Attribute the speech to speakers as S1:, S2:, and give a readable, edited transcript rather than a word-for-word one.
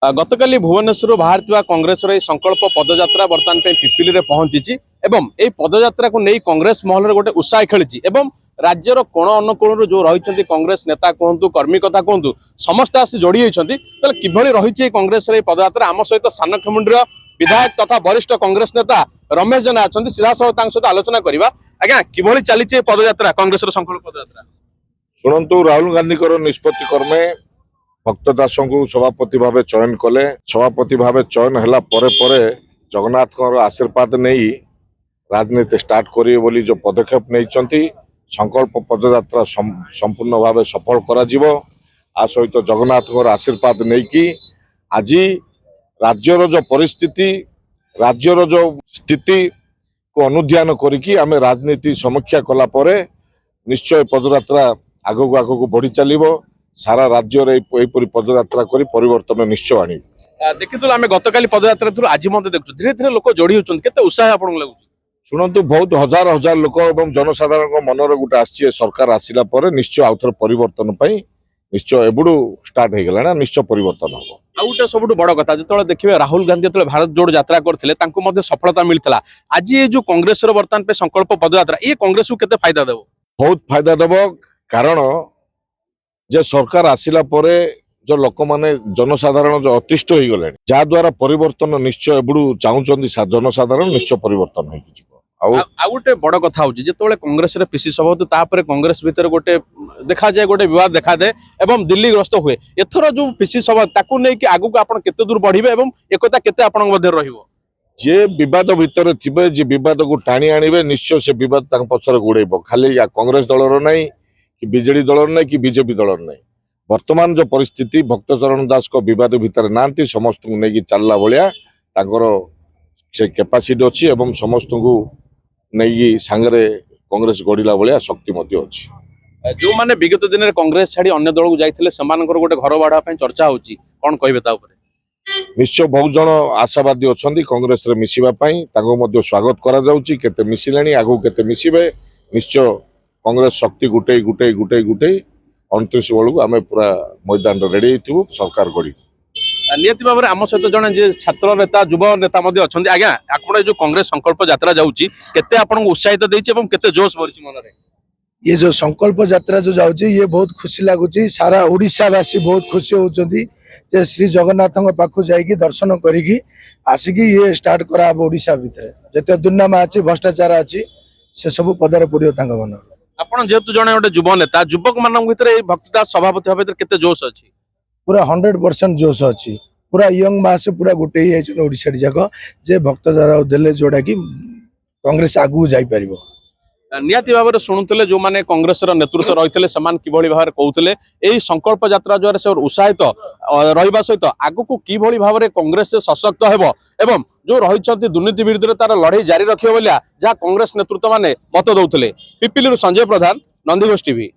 S1: गतकाली भुवनेश्वर बाहर कांग्रेस संकल्प पदयात्रा बर्तमान पिपिली में पहुंची एवं यह पदयात्रा को नहीं कांग्रेस महल गोटे उत्साह खेली राज्यर कोण अनुकोण जो रही कांग्रेस नेता कहतु कर्मी कथा कहतु समस्ते आसी जोड़ी होती किभली रही कांग्रेस पदयात्रा आम सहित सानखमुंडी विधायक तथा वरिष्ठ कांग्रेस नेता रमेश जेना अच्छा सीधा सहित आलोचना करवा आज्ञा किभली चली पदयात्रा कांग्रेस संकल्प पदयात्रा
S2: शुणु राहुल गांधी निष्पत्ति कर्मे भक्त दास को सभापति भाव चयन कले सभापति भाव चयन है परे जगन्नाथ आशीर्वाद नहीं राजनीति स्टार्ट करेंगे बोली जो पदक्षेप नहीं संकल्प पदयात्रा संपूर्ण भाव सफल करा सहित जगन्नाथ आशीर्वाद नहीं कि आज राज्यर जो परिस्थिति राज्यर जो स्थिति को अनुध्यान करिकी आमे राजनीति समीक्षा कला परे निश्चय पदयात्रा आगक आगक बढ़ी चलो सारा राज्य पदयात्रा कर परिवर्तन निश्चय आनी
S1: देखिए आम गतकाली पदयात्रा थ्रू आज देखु धीरे धीरे लोक जोड़ी होते उत्साह आप लगुच
S2: शुणु बहुत हजार हजार लोक और जनसाधारण मनर गोटे आसी सरकार आसला निश्चय आउ थे परिवर्तन निश्चय एबड़ू स्टार्ट हो गला निश्चय परिवर्तन हम
S1: आ गोटे सब बड़ कथा जो देखिए राहुल गांधी जो भारत जोड़ यात्रा करते सफलता मिलता आज ये जो कांग्रेस बर्तमान पे संकल्प पदयात्रा ये कांग्रेस को केते फायदा देव
S2: बहुत फायदा देव कारण जे सरकार आसिला परे जो लोक माने जनसाधारण जो अतिष्ठ हो गले जहाद्वारा परिवर्तन निश्चय एबड़ू चाहूँ जनसाधारण निश्चय परिवर्तन हो
S1: गोटे बड़ कथा हूँ जो कांग्रेस पीसी सभापति कांग्रेस भितर गोटे देखा जाए गोटे विवाद देखा दे एवं दिल्ली ग्रस्त हुए एथर जो पीसी सभापति नहीं आगू आप केते दूर बढ़े और एकता केते आपण
S2: जे विवाद भितर थे जे विवाद को टाणी आनिबे निश्चय से विवाद पछर गोड़ेब खाली कांग्रेस दलर नहीं कि बीजेडी दलर नहीं कि बीजेपी दलर नहीं वर्तमान जो परिस्थिति भक्तचरण दास को विवाद भितर नांती समस्त को नहीं चलला भाया से कैपेसिटी अच्छी एवं समस्त को नहीं सांगरे कांग्रेस गढ़ला भाया शक्ति अच्छी
S1: जो माने विगत दिन में कांग्रेस छाड़ी अन्य दल को जाते गोटे घर बाढ़ा चर्चा होची कौन कहे
S2: निश्चय बहुत जन आशावादी अच्छा कांग्रेस मिसवाई स्वागत करा मिसिले आगू केते मिसबे निश्चय कांग्रेस शक्ति गुटे गुटे गुटे गुटे 29 बेलू आम पूरा मैदान रेडी थी सरकार गढ़ी
S1: नियति भाव में आम सहित जड़े छात्र नेता युव नेता अच्छा आज्ञा आप जो कांग्रेस संकल्प यात्रा जाऊँगी केते आपको उत्साहित देते जोश भरी मन में
S3: ये जो संकल्प यात्रा जो जाऊँगी ये बहुत खुशी लगुच सारा ओडिशावासी बहुत खुशी होती श्री जगन्नाथ पाखु जाइए दर्शन करी आसिकी ये स्टार्ट करा ओडिशा भितर जिते दुर्नामा अच्छी भ्रष्टाचार अच्छी से सब पदार पड़ो मन
S1: आपन जेतु जने गोटे युव नेता युवक मान भीतर भक्तदास सभापति भाव केते जोश अच्छी
S3: पूरा 100% जोश अच्छी पूरा यंग मास पूरा गोटे ही ओडिशा जाक जे भक्तदार देले जोड़ा कि कांग्रेस आगू जापर
S1: निहाती भाव में शुणुले जो मैंने कांग्रेस नेतृत्व रही कि भाव में कहते यही संकल्प यात्रा द्वारा से उत्साहित रहा सहित आग को कि भाव में कांग्रेस सशक्त हो एवं जो रही दुर्नीति विरुद्ध तार लड़ाई जारी रखिए जहाँ कांग्रेस नेतृत्व माने मत दौले पिपिली संजय प्रधान नंदीघोष टीवी।